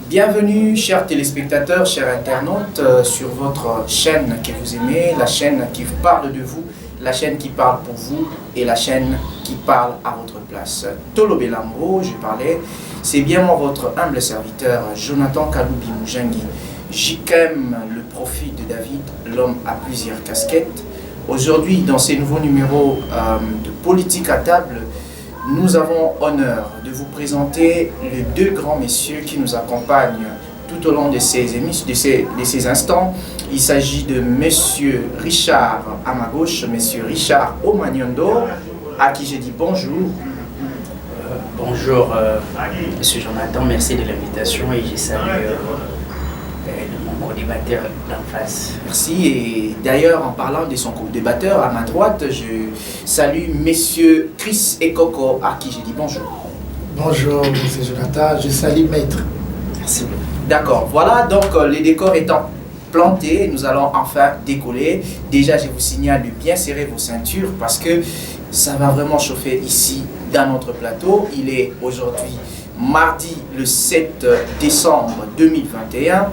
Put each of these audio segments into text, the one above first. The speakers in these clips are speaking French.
Bienvenue, chers téléspectateurs, chers internautes, sur votre chaîne que vous aimez, la chaîne qui parle de vous, la chaîne qui parle pour vous et la chaîne qui parle à votre place. Tolo Belambo, je parlais, c'est bien moi votre humble serviteur, Jonathan Kaloubi Moujangi. JKM, le profil de David, l'homme à plusieurs casquettes. Aujourd'hui, dans ces nouveaux numéros de Politique à table, nous avons honneur de vous présenter les deux grands messieurs qui nous accompagnent tout au long de ces émissions, de ces instants. Il s'agit de Monsieur Richard à ma gauche, Monsieur Richard Omaniondo, à qui j'ai dit bonjour. Bonjour, Monsieur Jonathan, merci de l'invitation et je salue mon co-débatteur d'en face. Merci, et d'ailleurs en parlant de son co-débatteur, à ma droite, je salue Messieurs Chris et Coco, à qui j'ai dit bonjour. Bonjour, Monsieur Jonathan, je salue Maître. Merci beaucoup. D'accord, voilà, donc les décors étant plantés, nous allons enfin décoller. Déjà, je vous signale de bien serrer vos ceintures parce que ça va vraiment chauffer ici dans notre plateau. Il est aujourd'hui mardi le 7 décembre 2021.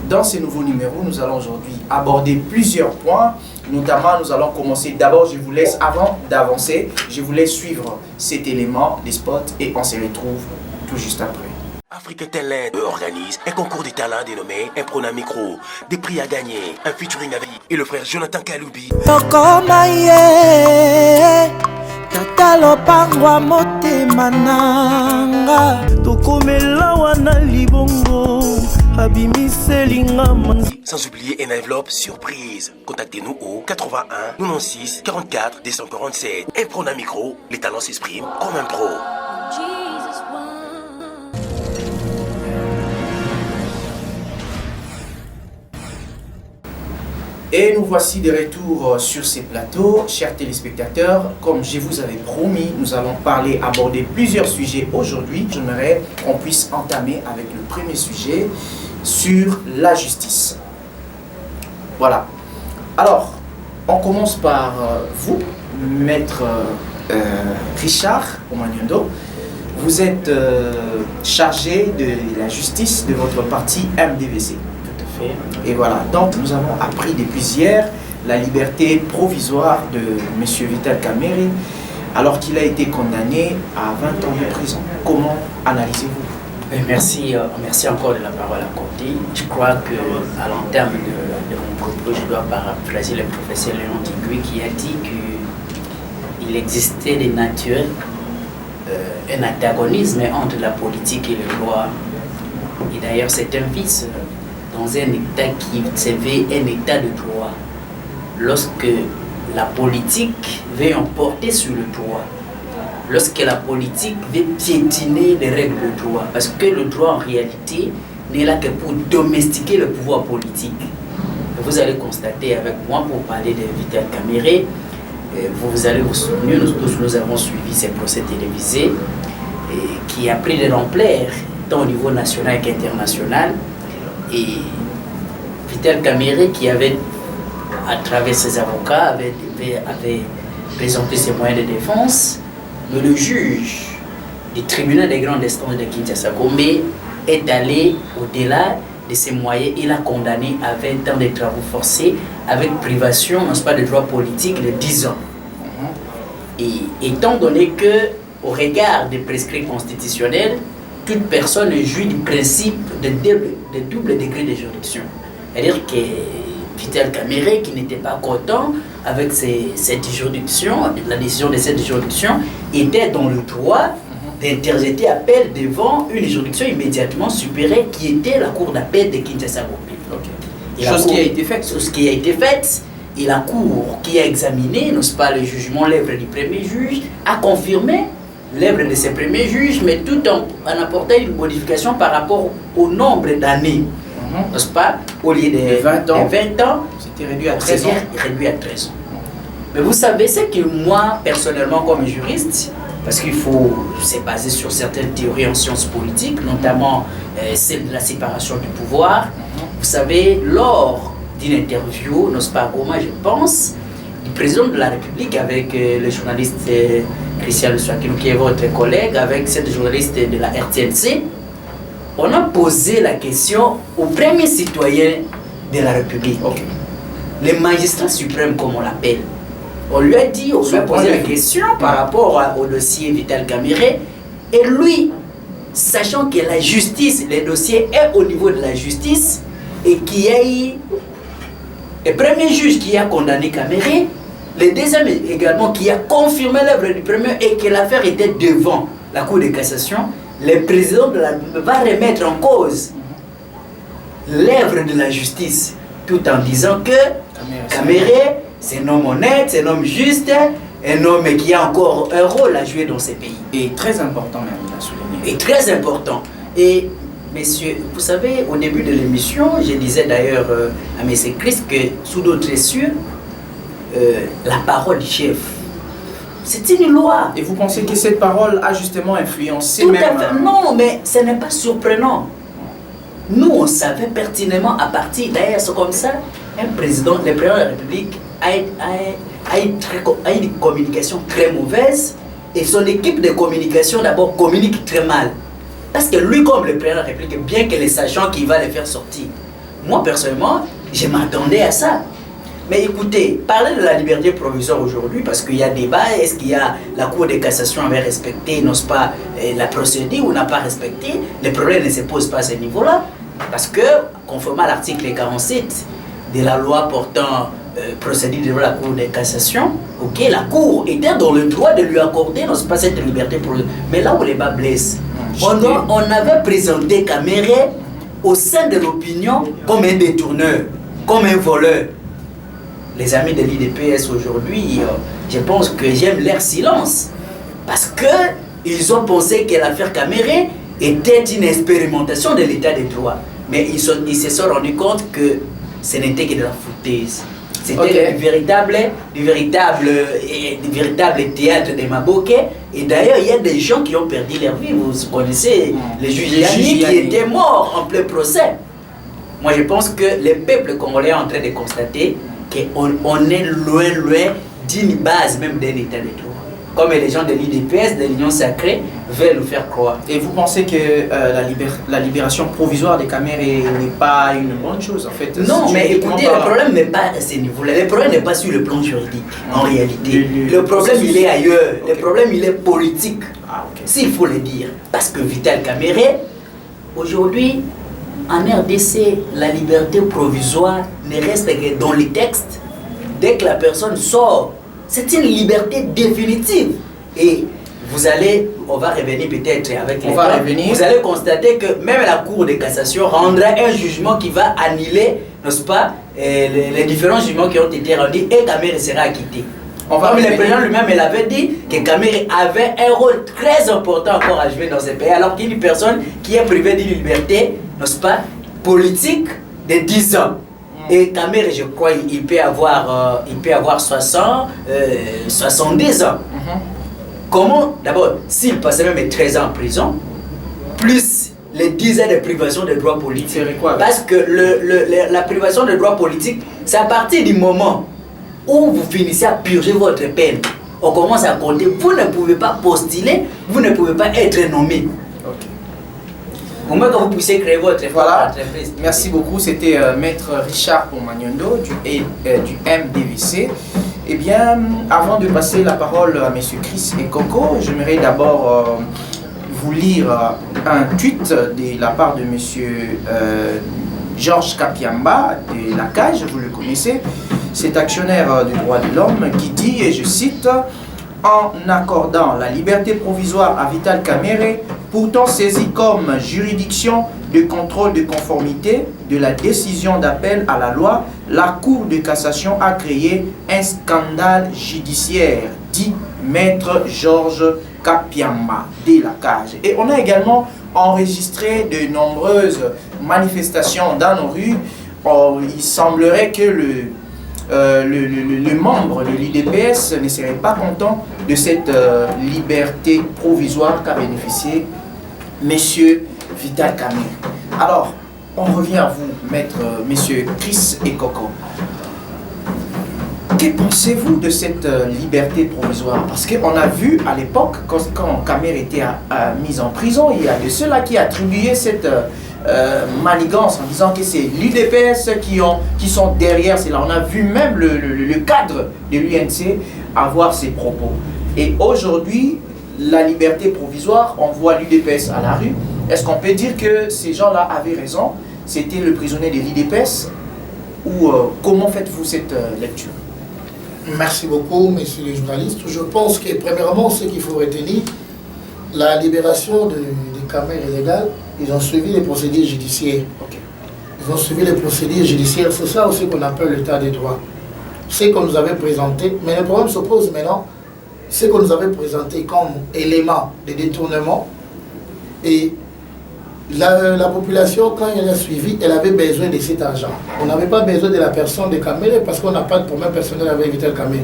Dans ces nouveaux numéros, nous allons aujourd'hui aborder plusieurs points. Notamment, nous allons commencer. D'abord, je vous laisse, avant d'avancer, je vous laisse suivre cet élément, les spots, et on se retrouve tout juste après. Africa Talent organise un concours de talents dénommé Improna Micro. Des prix à gagner, un featuring avec et le frère Jonathan Kaloubi. Tatalo pangwa motema nanga tokomela wana libongo abimiselinga manzi. Sans oublier une enveloppe surprise. Contactez-nous au 81 96 44 247. Improna Micro, les talents s'expriment comme un pro. Et nous voici de retour sur ces plateaux. Chers téléspectateurs, comme je vous avais promis, nous allons aborder plusieurs sujets aujourd'hui. J'aimerais qu'on puisse entamer avec le premier sujet sur la justice. Voilà. Alors, on commence par vous, Maître Richard Omaniondo. Vous êtes chargé de la justice de votre parti MDVC. Et voilà, donc nous avons appris depuis hier la liberté provisoire de M. Vital Kamerhe alors qu'il a été condamné à 20 ans de prison. Comment analysez-vous? Merci encore de la parole accordée. Je crois qu'à l'entame de mon propos, je dois paraphraser le professeur Léon Tigui qui a dit qu'il existait des natures un antagonisme entre la politique et le droit. Et d'ailleurs, c'est un vice dans un État qui se veut un État de droit. Lorsque la politique veut emporter sur le droit, lorsque la politique veut piétiner les règles de droit, parce que le droit en réalité n'est là que pour domestiquer le pouvoir politique. Vous allez constater avec moi, pour parler de Vital Kamerhe, vous allez vous souvenir, nous avons suivi ces procès télévisés qui a pris de l'ampleur tant au niveau national qu'international. Et Vital Kamerhe qui avait, à travers ses avocats, avait présenté ses moyens de défense, mais le juge du tribunal des grandes instances de Kinshasa Gombe est allé au-delà de ses moyens. Il a condamné à 20 ans de travaux forcés avec privation, n'est-ce pas, de droits politiques de 10 ans. Et étant donné que, au regard des prescrits constitutionnels, toute personne jouit du principe de double degré de juridiction. C'est-à-dire que Vital Kamerhe, qui n'était pas content avec cette juridiction, la décision de cette juridiction, était dans le droit d'interjeter appel devant une juridiction immédiatement supérieure qui était la cour d'appel de Kinshasa-Gombe. Okay. Chose qui a été faite. Chose qui a été faite. Et la cour qui a examiné, n'est-ce pas, le jugement, l'œuvre du premier juge, a confirmé l'œuvre de ces premiers juges, mais tout en apportant une modification par rapport au nombre d'années. N'est-ce pas? Au lieu de 20 ans, c'était réduit à 13 ans. Réduit à 13 ans. Mais vous savez, c'est que moi, personnellement, comme juriste, parce qu'il faut se baser sur certaines théories en sciences politiques, notamment celle de la séparation du pouvoir. Vous savez, lors d'une interview, n'est-ce pas, à Goma, je pense, du président de la République avec le journaliste Christian Luswakino, qui est votre collègue, avec cette journaliste de la RTNC, on a posé la question au premier citoyen de la République. Le magistrat suprême, comme on l'appelle. On lui a dit, on lui a posé la question par rapport au dossier Vital Kamerhe. Et lui, sachant que la justice, le dossier est au niveau de la justice, et qu'il y a eu le premier juge qui a condamné Kamerhe, le deuxième également qui a confirmé l'œuvre du premier et que l'affaire était devant la Cour de cassation, le président va remettre en cause l'œuvre de la justice, tout en disant que Kamerhe, c'est un homme honnête, c'est un homme juste, un homme qui a encore un rôle à jouer dans ces pays. Et très important même, il a souligné. Et très important. Et messieurs, vous savez, au début de l'émission, je disais d'ailleurs à M. Chris que sous d'autres cieux, la parole du chef, c'est une loi. Et vous pensez que cette parole a justement influencé Tout même... à fait. Non, mais ce n'est pas surprenant. Nous, on savait pertinemment à partir, d'ailleurs, c'est comme ça, un président, le président de la République a une communication très mauvaise et son équipe de communication d'abord communique très mal. Parce que lui, comme le président de la République, bien que les sachant qu'il va les faire sortir, moi personnellement, je m'attendais à ça. Mais écoutez, parler de la liberté provisoire aujourd'hui, parce qu'il y a débat, est-ce qu'il y a la Cour de cassation avait respecté, n'est-ce pas, la procédure ou n'a pas respecté, le problème ne se pose pas à ce niveau-là. Parce que, conformément à l'article 47 de la loi portant procédure devant la Cour de cassation, ok, la Cour était dans le droit de lui accorder, n'est-ce pas, cette liberté provisoire. Mais là où les bas blessent, on avait présenté Kamerhe au sein de l'opinion comme un détourneur, comme un voleur. Les amis de l'IDPS aujourd'hui, je pense que j'aime leur silence. Parce qu'ils ont pensé que l'affaire Kamerhe était une expérimentation de l'état de droit. Mais ils se sont rendus compte que ce n'était que de la foutaise. C'était du véritable théâtre de Maboké. Et d'ailleurs, il y a des gens qui ont perdu leur vie. Vous connaissez le juge Yanni qui était mort en plein procès. Moi, je pense que le peuple congolais est en train de constater qu'on est loin d'une base même d'un état de droit. Comme les gens de l'IDPS, de l'Union Sacrée, veulent nous faire croire. Et vous pensez que la libération provisoire des Kamerhe n'est pas une bonne chose en fait? Non, mais écoutez, le problème n'est pas à ce niveau-là. Le problème n'est pas sur le plan juridique, en réalité. Le problème, il est ailleurs. Le problème, il est politique. S'il faut le dire. Parce que Vital Kamerhe, aujourd'hui, en RDC, la liberté provisoire ne reste que dans les textes. Dès que la personne sort, c'est une liberté définitive. Et on va revenir peut-être avec les temps. Vous allez constater que même la Cour de cassation rendra un jugement qui va annuler, n'est-ce pas, les différents jugements qui ont été rendus et Kamerhe sera acquitté. Comme le président lui-même avait dit que Kamerhe avait un rôle très important encore à jouer dans ce pays, alors qu'une personne qui est privée d'une liberté, n'est-ce pas, politique de 10 ans. Et Kamerhe, je crois, il peut avoir 70 ans. Comment, d'abord, s'il passait même 13 ans en prison, plus les 10 ans de privation de droits politiques. Parce que la privation de droits politiques, c'est à partir du moment où vous finissez à purger votre peine. On commence à compter, vous ne pouvez pas postuler, vous ne pouvez pas être nommé. Au moins que vous puissiez créer votre entreprise. Merci beaucoup, c'était Maître Richard Omagnondo du MDVC. Eh bien, avant de passer la parole à M. Chris et Coco, j'aimerais d'abord vous lire un tweet de la part de M. Georges Kapiamba de la CAGE, vous le connaissez, cet actionnaire du droit de l'homme qui dit, et je cite, « En accordant la liberté provisoire à Vital Kamerhe, pourtant saisi comme juridiction de contrôle de conformité de la décision d'appel à la loi, la Cour de cassation a créé un scandale judiciaire, dit Maître Georges Kapiamba de la CAGE. » Et on a également enregistré de nombreuses manifestations dans nos rues. Or, il semblerait que le membre de l'IDPS ne serait pas content de cette liberté provisoire qu'a bénéficié M. Vital Kamerhe. Alors, on revient à vous, messieurs Chris et Coco. Que pensez-vous de cette liberté provisoire? Parce qu'on a vu à l'époque, quand Kamerhe était mis en prison, il y a de ceux-là qui attribuaient cette manigance en disant que c'est l'UDPS qui sont derrière cela. On a vu même le cadre de l'UNC avoir ses propos. Et aujourd'hui, la liberté provisoire, on voit l'UDPS à la rue. Est-ce qu'on peut dire que ces gens-là avaient raison? C'était le prisonnier de l'UDPS? Ou comment faites-vous cette lecture? Merci beaucoup, messieurs les journalistes. Je pense que, premièrement, ce qu'il faut retenir, la libération des caméras illégales, ils ont suivi les procédures judiciaires. Okay. Ils ont suivi les procédures judiciaires. C'est ça aussi qu'on appelle l'état des droits. Ce qu'on nous avait présenté, mais le problème se pose maintenant, ce qu'on nous avait présenté comme élément de détournement, et la population, quand elle a suivi, elle avait besoin de cet argent. On n'avait pas besoin de la personne de Kamere parce qu'on n'a pas de problème personnel avec Vital Kamere.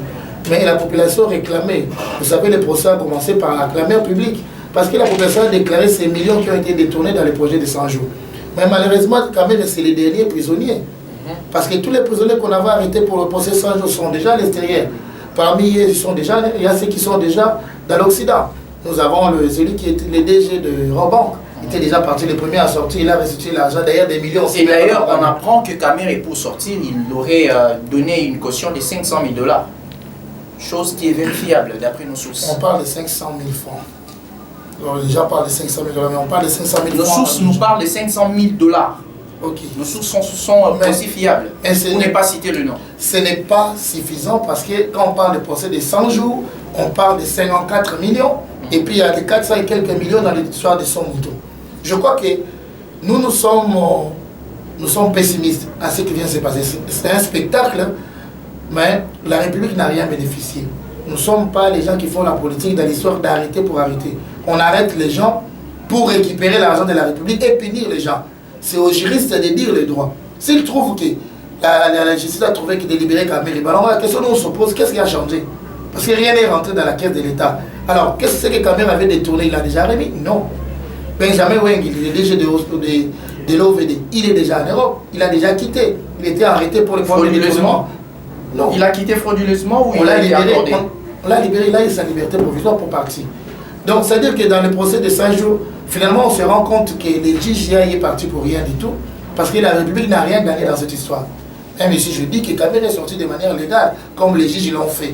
Mais la population réclamait. Vous savez, le procès a commencé par la clameur publique parce que la population a déclaré ces millions qui ont été détournés dans les projets de 100 jours. Mais malheureusement, Kamere, c'est les derniers prisonniers. Parce que tous les prisonniers qu'on avait arrêtés pour le procès 100 jours sont déjà à l'extérieur. Parmi eux, il y a ceux qui sont déjà dans l'Occident. Nous avons celui qui était le DG de Robank. Il était déjà parti le premier à sortir, il a restitué l'argent, d'ailleurs des millions. Et d'ailleurs, on apprend que Kamere, pour sortir, il aurait donné une caution de 500 000 $. Chose qui est vérifiable d'après nos sources. On parle de 500 000 francs. Alors, déjà, on parle de 500 000 $, mais on parle de 500 000 francs. Nos sources nous parlent de 500 000 $. Ok. Nos sources sont aussi fiables. Pour ne pas citer le nom. Ce n'est pas suffisant parce que quand on parle de procès de 100 jours, on parle de 54 millions. Et puis il y a des 400 et quelques millions dans l'histoire de son moto. Je crois que nous sommes pessimistes à ce qui vient de se passer. C'est un spectacle, mais la République n'a rien bénéficié. Nous ne sommes pas les gens qui font la politique dans l'histoire d'arrêter pour arrêter. On arrête les gens pour récupérer l'argent de la République et punir les gens. C'est aux juristes de dire le droit. S'ils trouvent que la justice a trouvé qu'il est libéré Kamere, alors la question qu'on se pose, qu'est-ce qui a changé? Parce que rien n'est rentré dans la caisse de l'État. Alors, qu'est-ce que Kamere avait détourné? Il a déjà remis? Non. Benjamin Weng, il est DG de l'OVD. Il est déjà en Europe. Il a déjà quitté. Il était arrêté pour le problème de détournement. Non. Il a quitté frauduleusement ou on l'a libéré? On l'a libéré, il a eu sa liberté provisoire pour partir. Donc, c'est-à-dire que dans le procès de 5 jours, finalement, on se rend compte que le juge est parti pour rien du tout. Parce que la République n'a rien gagné dans cette histoire. Même si je dis que Kamere est sorti de manière légale, comme les juges l'ont fait.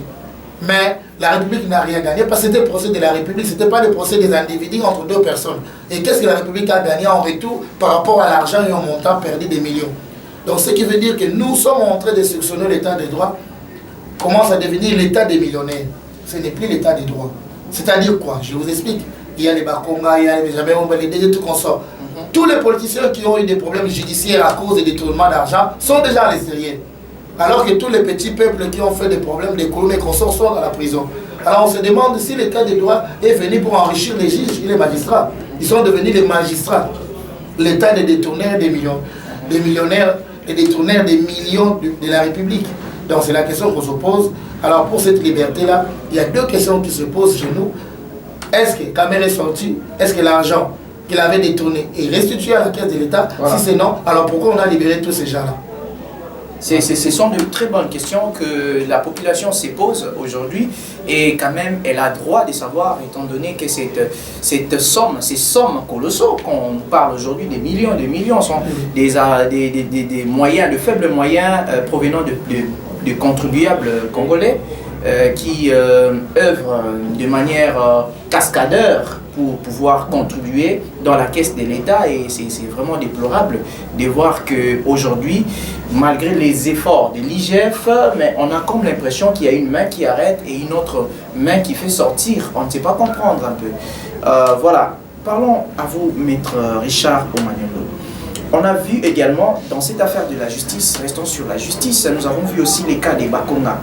Mais la République n'a rien gagné parce que c'était le procès de la République, ce n'était pas le procès des individus entre deux personnes. Et qu'est-ce que la République a gagné en retour par rapport à l'argent et au montant perdu des millions? Donc ce qui veut dire que nous sommes en train de sanctionner l'état des droits, commence à devenir l'état des millionnaires. Ce n'est plus l'état des droits. C'est-à-dire quoi? Je vous explique. Il y a les Bakonga, il y a les Benjamin, les DG, tout qu'on sort. Tous les politiciens qui ont eu des problèmes judiciaires à cause des détournements d'argent sont déjà à l'extérieur. Alors que tous les petits peuples qui ont fait des problèmes, des colons et consorts sont dans la prison. Alors on se demande si l'état des droits est venu pour enrichir les juges et les magistrats. Ils sont devenus les magistrats. L'état des détourneurs des millions. Des millionnaires et détourneurs des millions de la République. Donc c'est la question qu'on se pose. Alors pour cette liberté-là, il y a deux questions qui se posent chez nous. Est-ce que Kamere est sorti? Est-ce que l'argent qu'il avait détourné est restitué à la caisse de l'État? Voilà. Si c'est non, alors pourquoi on a libéré tous ces gens-là? Ce sont de très bonnes questions que la population se pose aujourd'hui et quand même elle a droit de savoir étant donné que cette somme, ces sommes colossaux qu'on parle aujourd'hui, des millions sont des moyens, de faibles moyens provenant de contribuables congolais qui œuvrent de manière cascadeur pour pouvoir contribuer dans la caisse de l'État et c'est vraiment déplorable de voir qu'aujourd'hui, malgré les efforts de l'IGF, mais on a comme l'impression qu'il y a une main qui arrête et une autre main qui fait sortir. On ne sait pas comprendre un peu. Voilà, parlons à vous, maître Richard Omaniolo. On a vu également dans cette affaire de la justice, restons sur la justice, nous avons vu aussi les cas des Bakonga.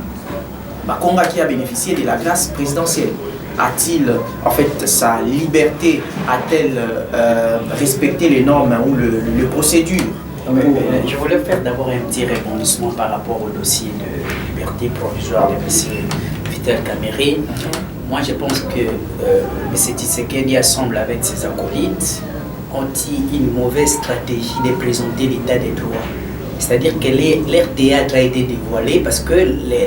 Bakonga qui a bénéficié de la grâce présidentielle. A-t-il, en fait, sa liberté, a-t-elle respecté les normes ou les procédures? Je voulais faire d'abord un petit rebondissement par rapport au dossier de liberté provisoire de M. Vital Kamere. Moi, je pense que M. Tshisekedi assemble avec ses acolytes ont eu une mauvaise stratégie de présenter l'état des droits. C'est-à-dire que leur théâtre a été dévoilé parce que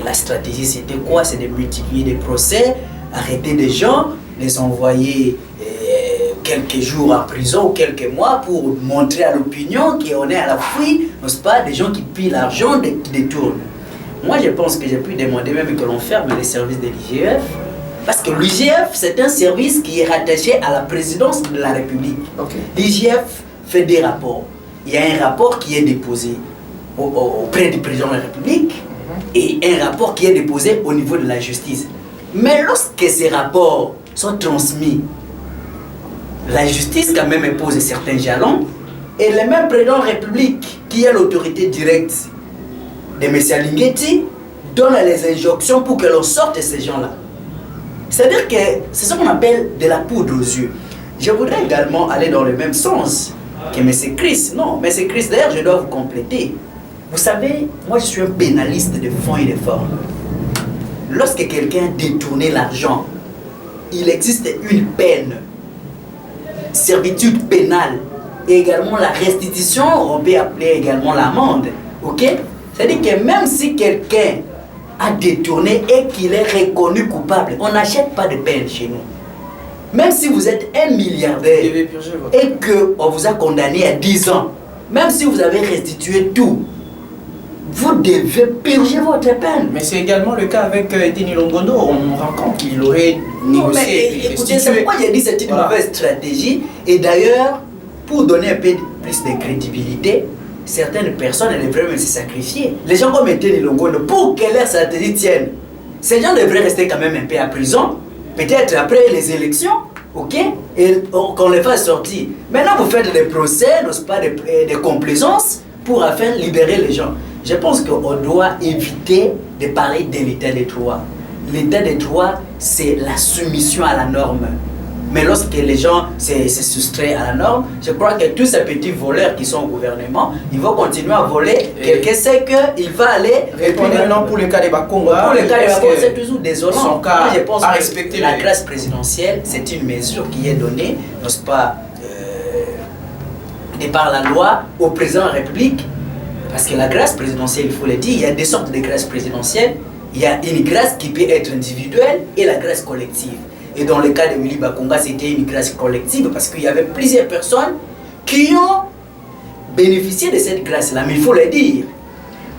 la stratégie c'était quoi? C'est de multiplier des procès, arrêter des gens, les envoyer quelques jours en prison ou quelques mois pour montrer à l'opinion qu'on est à la fuite, n'est-ce pas, des gens qui pillent l'argent, qui détournent. Moi, je pense que j'ai pu demander même que l'on ferme les services de l'IGF, parce que l'IGF, c'est un service qui est rattaché à la présidence de la République. Okay. L'IGF fait des rapports. Il y a un rapport qui est déposé auprès du président de la République et un rapport qui est déposé au niveau de la justice. Mais lorsque ces rapports sont transmis, la justice quand même impose certains jalons et le même président de la République, qui est l'autorité directe de M. Alinguetti, donne les injonctions pour que l'on sorte ces gens-là. C'est-à-dire que c'est ce qu'on appelle de la poudre aux yeux. Je voudrais également aller dans le même sens que M. Chris. Non, M. Chris, d'ailleurs, je dois vous compléter. Vous savez, moi je suis un pénaliste de fonds et de formes. Lorsque quelqu'un détourne l'argent, il existe une peine, servitude pénale, et également la restitution, on peut appeler également l'amende. Ok? C'est-à-dire que même si quelqu'un a détourné et qu'il est reconnu coupable, on n'achète pas de peine chez nous. Même si vous êtes un milliardaire et qu'on vous a condamné à 10 ans, même si vous avez restitué tout, vous devez purger votre peine. Mais c'est également le cas avec Edeni Longondo. On rend compte qu'il aurait négocié. Mais écoutez, c'est pourquoi j'ai dit que c'est une mauvaise stratégie. Et d'ailleurs, pour donner un peu plus de crédibilité, certaines personnes devraient même se sacrifier. Les gens comme Edeni Longondo, pour que leur stratégie tienne, ces gens devraient rester quand même un peu à prison, peut-être après les élections, ok, et qu'on les fasse sortir. Maintenant, vous faites des procès, pas des complaisances pour afin de libérer les gens. Je pense qu'on doit éviter de parler de l'état des droits. L'état des droits, c'est la soumission à la norme. Mais lorsque les gens se soustraient à la norme, je crois que tous ces petits voleurs qui sont au gouvernement, ils vont continuer à voler. Quelqu'un sait qu'il va aller... Répondez-nous pour le cas de Bakonga. Pour le cas de Bakonga, c'est toujours désolant. Son cas moi, je pense à que respecter la grâce présidentielle, c'est une mesure qui est donnée, n'est-ce pas, de par la loi au président de la République. Parce que la grâce présidentielle, il faut le dire, il y a deux sortes de grâce présidentielle. Il y a une grâce qui peut être individuelle et la grâce collective. Et dans le cas de Willy Bakonga, c'était une grâce collective parce qu'il y avait plusieurs personnes qui ont bénéficié de cette grâce-là. Mais il faut le dire,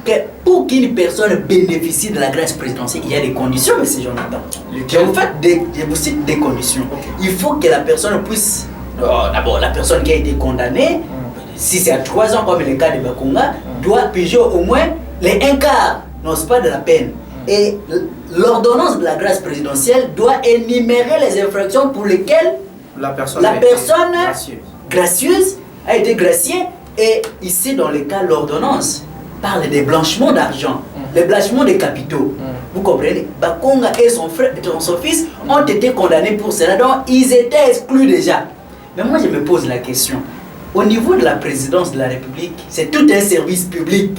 que pour qu'une personne bénéficie de la grâce présidentielle, il y a des conditions, M. Jonathan. Je vous cite des conditions. Okay. Il faut que la personne puisse... D'abord, la personne qui a été condamnée, si c'est à 3 ans comme le cas de Bakonga, doit piger au moins les 1 quart, non, c'est pas de la peine. Et l'ordonnance de la grâce présidentielle doit énumérer les infractions pour lesquelles la personne gracieuse a été graciée. Et ici, dans le cas, l'ordonnance parle des blanchiments d'argent, les blanchiments des capitaux. Vous comprenez? Bakonga et son frère et son fils ont été condamnés pour cela, donc ils étaient exclus déjà. Mais moi, je me pose la question. Au niveau de la présidence de la République, c'est tout un service public.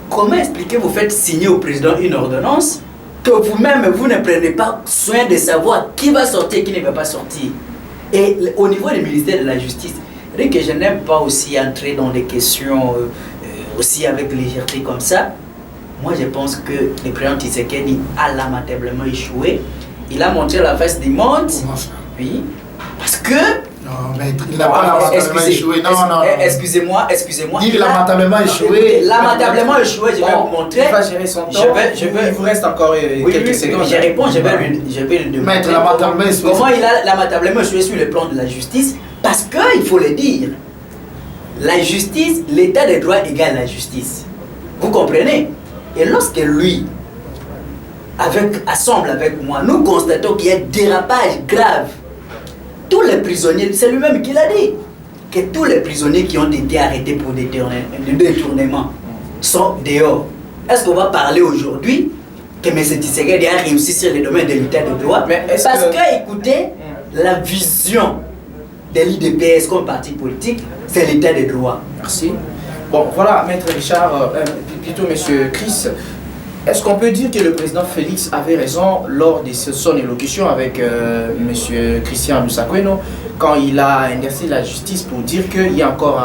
Comment expliquer, vous faites signer au président une ordonnance que vous-même, vous ne prenez pas soin de savoir qui va sortir et qui ne va pas sortir? Et au niveau du ministère de la Justice, c'est que je n'aime pas aussi entrer dans des questions aussi avec légèreté comme ça. Moi, je pense que le président Tshisekedi a lamentablement échoué. Il a montré la face du monde. Comment ça? Oui. Parce que... Non, mais il n'a pas lamentablement échoué. Non. Excusez-moi. Il a lamentablement échoué. Lamentablement échoué, je vais vous montrer. Il va gérer son temps. Il vous reste encore quelques secondes. Je réponds, je vais lui demander. Maître, lamentablement échoué. Comment il a lamentablement échoué sur le plan de la justice? Parce qu'il faut le dire, la justice, l'état de droit égale la justice. Vous comprenez? Et lorsque lui, assemble avec moi, nous constatons qu'il y a un dérapage grave. Tous les prisonniers, c'est lui-même qui l'a dit, que tous les prisonniers qui ont été arrêtés pour détournement sont dehors. Est-ce qu'on va parler aujourd'hui que M. Tshisekedi a réussi sur le domaine de l'état de droit? Parce que, écoutez, la vision de l'IDPS comme parti politique, c'est l'état de droit. Merci. Bon, voilà, Maître Richard, plutôt M. Chris. Est-ce qu'on peut dire que le président Félix avait raison lors de son élocution avec M. Christian Lusakweno quand il a inversé la justice pour dire qu'il y a encore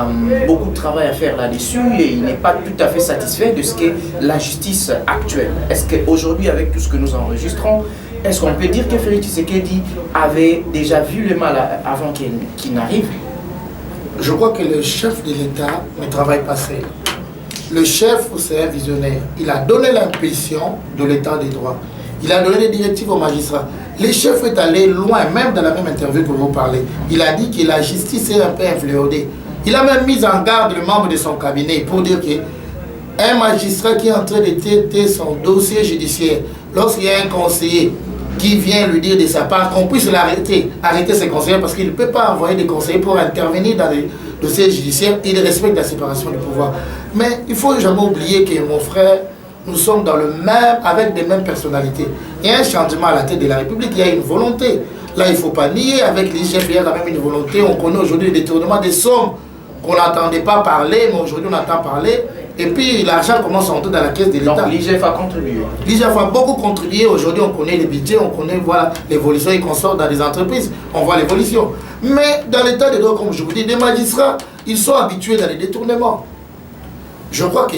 beaucoup de travail à faire là-dessus et il n'est pas tout à fait satisfait de ce qu'est la justice actuelle? Est-ce qu'aujourd'hui, avec tout ce que nous enregistrons, Est-ce qu'on peut dire que Félix Tshisekedi avait déjà vu le mal avant qu'il n'arrive? Je crois que le chef de l'État ne travaille pas seul. Le chef, c'est un visionnaire. Il a donné l'impulsion de l'État des droits. Il a donné des directives aux magistrats. Le chef est allé loin, même dans la même interview que vous parlez. Il a dit que la justice est un peu influodée. Il a même mis en garde le membre de son cabinet pour dire qu'un magistrat qui est en train de traiter son dossier judiciaire, lorsqu'il y a un conseiller qui vient lui dire de sa part qu'on puisse l'arrêter, arrêter ses conseillers parce qu'il ne peut pas envoyer des conseillers pour intervenir dans les dossiers judiciaires, il respecte la séparation du pouvoir. Mais il ne faut jamais oublier que mon frère, nous sommes dans le même, avec des mêmes personnalités. Il y a un changement à la tête de la République, il y a une volonté. Là, il ne faut pas nier, avec les chefs, il y a quand même une volonté. On connaît aujourd'hui le détournement des sommes qu'on n'entendait pas parler, mais aujourd'hui on entend parler. Et puis l'argent commence à entrer dans la caisse de l'État. Donc l'IGF a contribué. L'IGF a beaucoup contribué. Aujourd'hui, on connaît les budgets, on connaît voilà, l'évolution et qu'on sort dans des entreprises. On voit l'évolution. Mais dans l'état des droits, comme je vous dis, les magistrats, ils sont habitués dans les détournements. Je crois que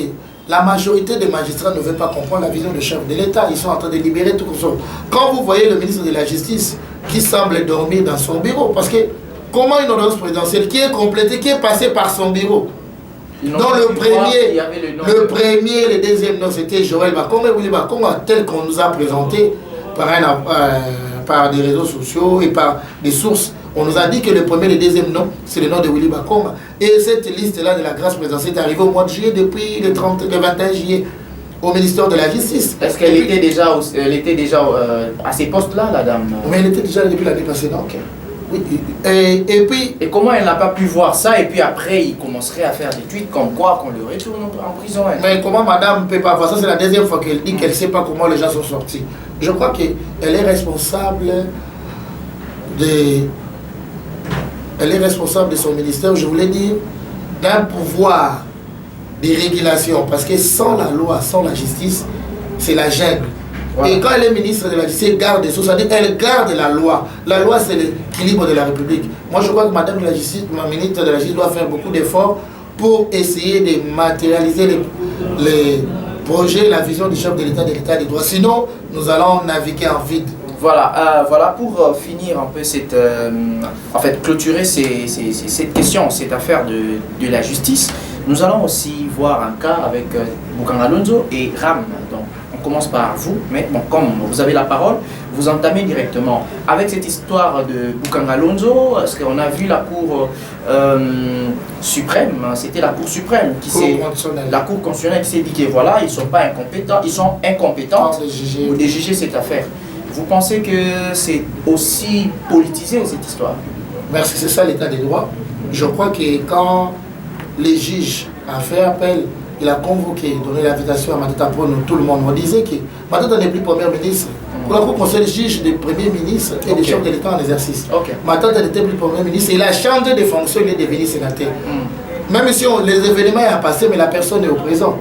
la majorité des magistrats ne veut pas comprendre la vision du chef de l'État. Ils sont en train de libérer tout ça. Quand vous voyez le ministre de la Justice qui semble dormir dans son bureau, parce que comment une ordonnance présidentielle qui est complétée, qui est passée par son bureau, donc le premier, le deuxième nom, c'était Joël Bakonga, Willy Bakonga, tel qu'on nous a présenté par des réseaux sociaux et par des sources. On nous a dit que le premier et le deuxième nom, c'est le nom de Willy Bakonga. Et cette liste-là de la grâce présidentielle est arrivée au mois de juillet, depuis le 21 juillet, au ministère de la Justice. Est-ce qu'elle était déjà, à ces postes-là, la dame? Mais elle était déjà depuis l'année passée, donc. Oui. Et comment elle n'a pas pu voir ça et puis après il commencerait à faire des tweets comme quoi qu'on le retourne en prison? Mais comment madame ne peut pas voir ça? C'est la deuxième fois qu'elle dit qu'elle ne sait pas comment les gens sont sortis. Je crois qu'elle est responsable elle est responsable de son ministère, je voulais dire, d'un pouvoir de régulation. Parce que sans la loi, sans la justice, c'est la jungle. Voilà. Et quand elle est ministre de la Justice, elle garde des choses, c'est-à-dire elle garde la loi. La loi, c'est l'équilibre de la République. Moi, je crois que madame de la Justice, ma ministre de la Justice, doit faire beaucoup d'efforts pour essayer de matérialiser les projets, la vision du chef de l'État des droits. Sinon, nous allons naviguer en vide. Voilà, voilà pour finir un peu en fait, clôturer cette question, cette affaire de la justice. Nous allons aussi voir un cas avec Bokanga Lonzo et Ram. Donc, on commence par vous, mais bon, comme vous avez la parole, vous entamez directement avec cette histoire de Bokanga Lonzo. Parce qu'on a vu la Cour suprême, c'était la Cour suprême qui s'est, la Cour constitutionnelle qui s'est dit que voilà, ils sont pas incompétents, ils sont incompétents pour juger cette affaire. Vous pensez que c'est aussi politisé cette histoire? Merci, c'est ça l'état des droits. Je crois que quand les juges ont fait appel, il a convoqué, donné l'invitation à Matata pour nous, tout le monde. On disait que Matata n'est plus premier ministre. Pour la Cour conseil juge des premiers ministres et des chefs de l'État en exercice. Matata n'était plus premier ministre. Il a changé de fonction, il est devenu sénateur. Même si les événements sont passés, mais la personne est au présent.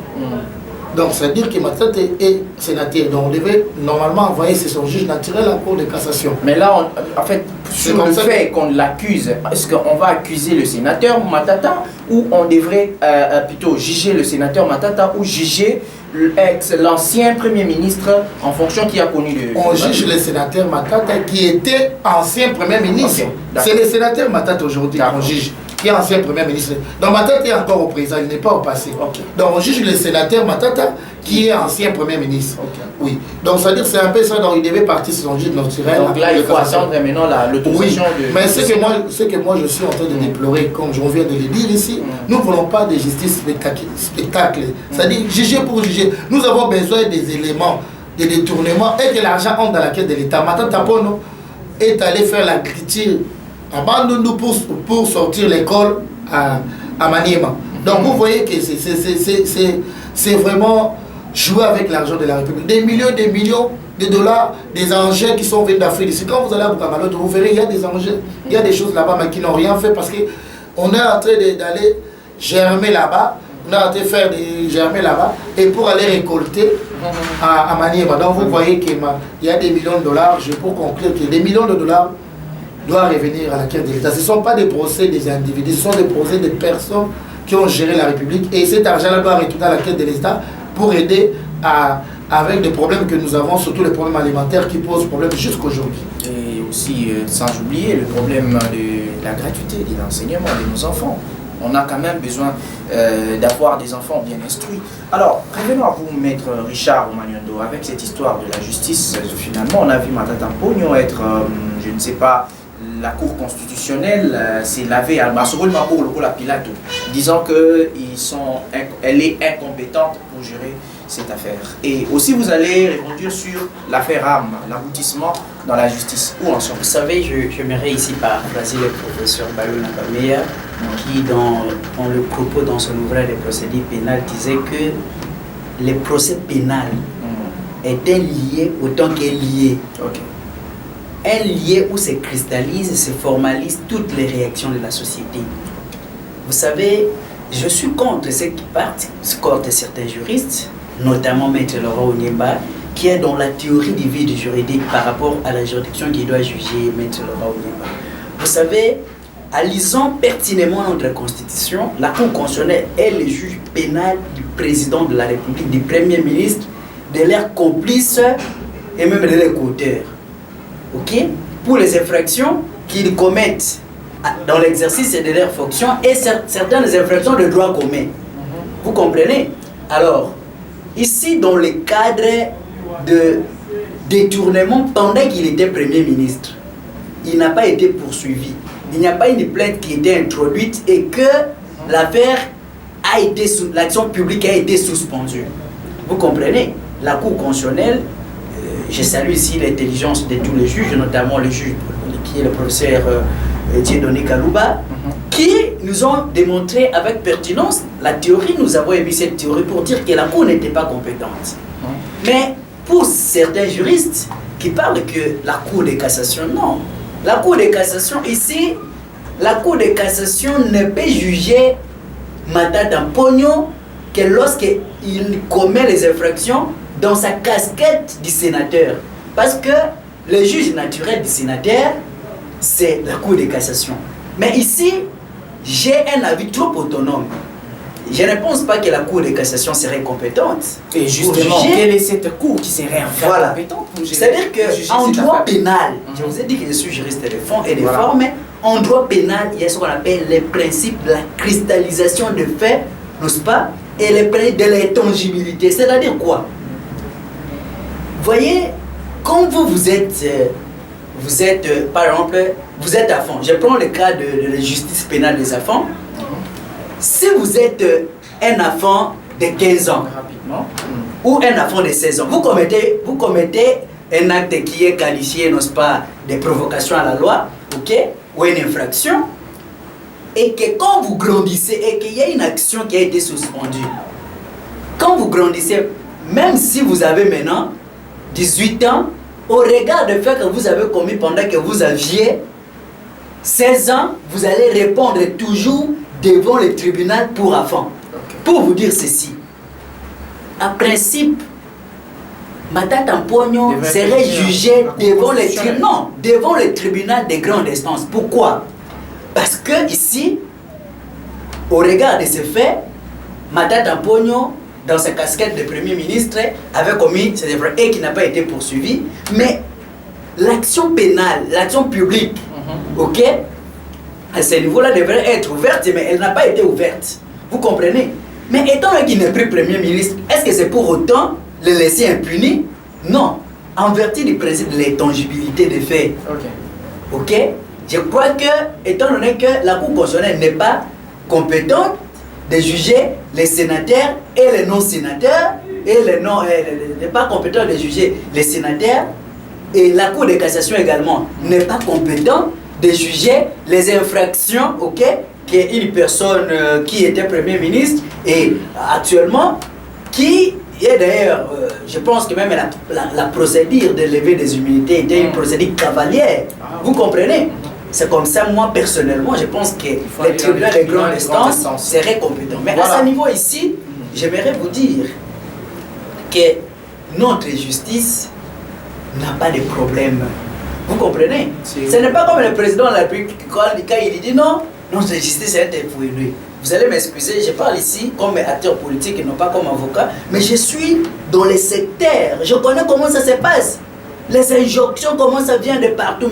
Donc, c'est-à-dire que Matata est sénateur. Donc, on devait normalement envoyer son juge naturel en cour de cassation. Mais là, en fait, sur le fait qu'on l'accuse, est-ce qu'on va accuser le sénateur Matata ou on devrait plutôt juger le sénateur Matata ou juger l'ancien Premier ministre en fonction qui a connu le... On juge le sénateur Matata qui était ancien Premier ministre. C'est le sénateur Matata aujourd'hui qu'on juge, qui est ancien Premier ministre. Donc Matata est encore au présent, il n'est pas au passé. Donc on juge le sénateur Matata qui est ancien Premier ministre. Oui. Donc ça veut dire que c'est un peu ça, donc il devait partir sur son juge naturel. Donc là il faut attendre maintenant l'autorisation de... Mais ce que moi je suis en train de déplorer, comme je viens de le dire ici, nous ne voulons pas de justice spectacle. C'est-à-dire juger pour juger. Nous avons besoin des éléments de détournement et que l'argent entre dans la caisse de l'État. Matata Pono est allé faire l'agriculture à Bandundu pour sortir l'école à Maniema. Donc vous voyez que c'est vraiment jouer avec l'argent de la République. Des millions de dollars, des engins qui sont venus d'Afrique. Quand vous allez à Bokanga Lonzo, vous verrez, il y a des engins, il y a des choses là-bas mais qui n'ont rien fait parce qu'on est en train d'aller germer là-bas. On a été faire des germer là-bas et pour aller récolter à Maniema. Donc vous voyez qu'il y a des millions de dollars. Je peux conclure que des millions de dollars doivent revenir à la caisse de l'État. Ce ne sont pas des procès des individus, ce sont des procès des personnes qui ont géré la République. Et cet argent-là doit retourner à la caisse de l'État pour aider à avec des problèmes que nous avons, surtout les problèmes alimentaires qui posent problème jusqu'aujourd'hui. Et aussi, sans oublier le problème de la gratuité de l'enseignement de nos enfants. On a quand même besoin d'avoir des enfants bien instruits. Alors, revenons à vous, maître Richard Omaniendo, avec cette histoire de la justice. Finalement, on a vu Matata Mpogno être, je ne sais pas, la Cour constitutionnelle s'est lavée à la Pilato, disant qu'elle est incompétente pour gérer cette affaire. Et aussi, vous allez répondre sur l'affaire Ram, l'aboutissement dans la justice. Où en sommes-nous? Vous savez, j'aimerais ici paraphraser le professeur Balou Nabameya, qui dans le propos dans son ouvrage des procédures pénales disait que les procès pénals étaient liés autant qu'est lié. Okay. Un lié où se cristallise, se formalise toutes les réactions de la société. Vous savez, je suis contre ceux qui partent, contre certains juristes, notamment Maître Laurent Onyemba, qui est dans la théorie du vide juridique par rapport à la juridiction qui doit juger Maître Laurent Onyemba. Vous savez, en lisant pertinemment notre constitution, la Cour constitutionnelle est le juge pénal du président de la République, du Premier ministre, de leurs complices et même de leurs auteurs. Ok? Pour les infractions qu'ils commettent dans l'exercice de leurs fonctions et certaines infractions de droit commun. Vous comprenez? Alors, ici, dans le cadre de détournement, pendant qu'il était Premier ministre, il n'a pas été poursuivi. Il n'y a pas une plainte qui a été introduite et que l'affaire a été, l'action publique a été suspendue. Vous comprenez? La Cour constitutionnelle, je salue ici l'intelligence de tous les juges, notamment le juge qui est le professeur Dieudonné Kalouba, qui nous ont démontré avec pertinence la théorie. Nous avons émis cette théorie pour dire que la Cour n'était pas compétente. Mais pour certains juristes qui parlent que la Cour de cassation, non. La Cour de cassation, ici, la Cour de cassation ne peut juger Matata Mpogno que lorsqu'il commet les infractions dans sa casquette du sénateur. Parce que le juge naturel du sénateur, c'est la Cour de cassation. Mais ici, j'ai un avis trop autonome. Je ne pense pas que la Cour de cassation serait compétente. Et justement, quelle est cette Cour qui serait compétente pour juger? C'est-à-dire qu'en droit pénal, je vous ai dit que je suis juriste de fond et de forme, en droit pénal, il y a ce qu'on appelle les principes de la cristallisation de faits, n'est-ce pas? Et les principes de l'intangibilité. C'est-à-dire quoi? Voyez, quand vous êtes, par exemple, vous êtes enfant. Je prends le cas de la justice pénale des enfants. Si vous êtes un enfant de 15 ans ou un enfant de 16 ans, vous commettez un acte qui est qualifié, n'est-ce pas, de provocation à la loi, ok, ou une infraction, et que quand vous grandissez et qu'il y a une action qui a été suspendue, quand vous grandissez, même si vous avez maintenant 18 ans, au regard du fait que vous avez commis pendant que vous aviez 16 ans, vous allez répondre toujours devant le tribunal pour enfants. Pour vous dire ceci, en principe, Matata Mpogno serait jugé devant le tribunal de grande instance. Pourquoi? Parce que ici, au regard de ces faits, Matata Mpogno, dans sa casquette de Premier ministre, avait commis ces erreurs et qui n'a pas été poursuivi. Mais l'action pénale, l'action publique, ok, à ce niveau-là devrait être ouverte, mais elle n'a pas été ouverte. Vous comprenez? Mais étant donné qu'il n'est plus Premier ministre, est-ce que c'est pour autant le laisser impuni? Non. En vertu du principe de l'intangibilité des faits. Ok? Je crois que, étant donné que la Cour constitutionnelle n'est pas compétente de juger les sénateurs et les non-sénateurs, n'est pas compétente de juger les sénateurs, et la Cour de cassation également n'est pas compétente de juger les infractions, ok, qui est une personne qui était Premier ministre et actuellement qui est d'ailleurs, je pense que même la procédure de lever des immunités était une procédure cavalière. Vous comprenez? C'est comme ça, moi personnellement, je pense que les tribunaux de grande instance seraient compétents. Mais à ce niveau ici, j'aimerais vous dire que notre justice n'a pas de problème. Vous comprenez? Ce n'est pas comme le président de la République quand il dit non, notre justice est infouillée. Vous allez m'excuser, je parle ici comme acteur politique et non pas comme avocat, mais je suis dans les secteurs. Je connais comment ça se passe. Les injonctions, comment ça vient de partout.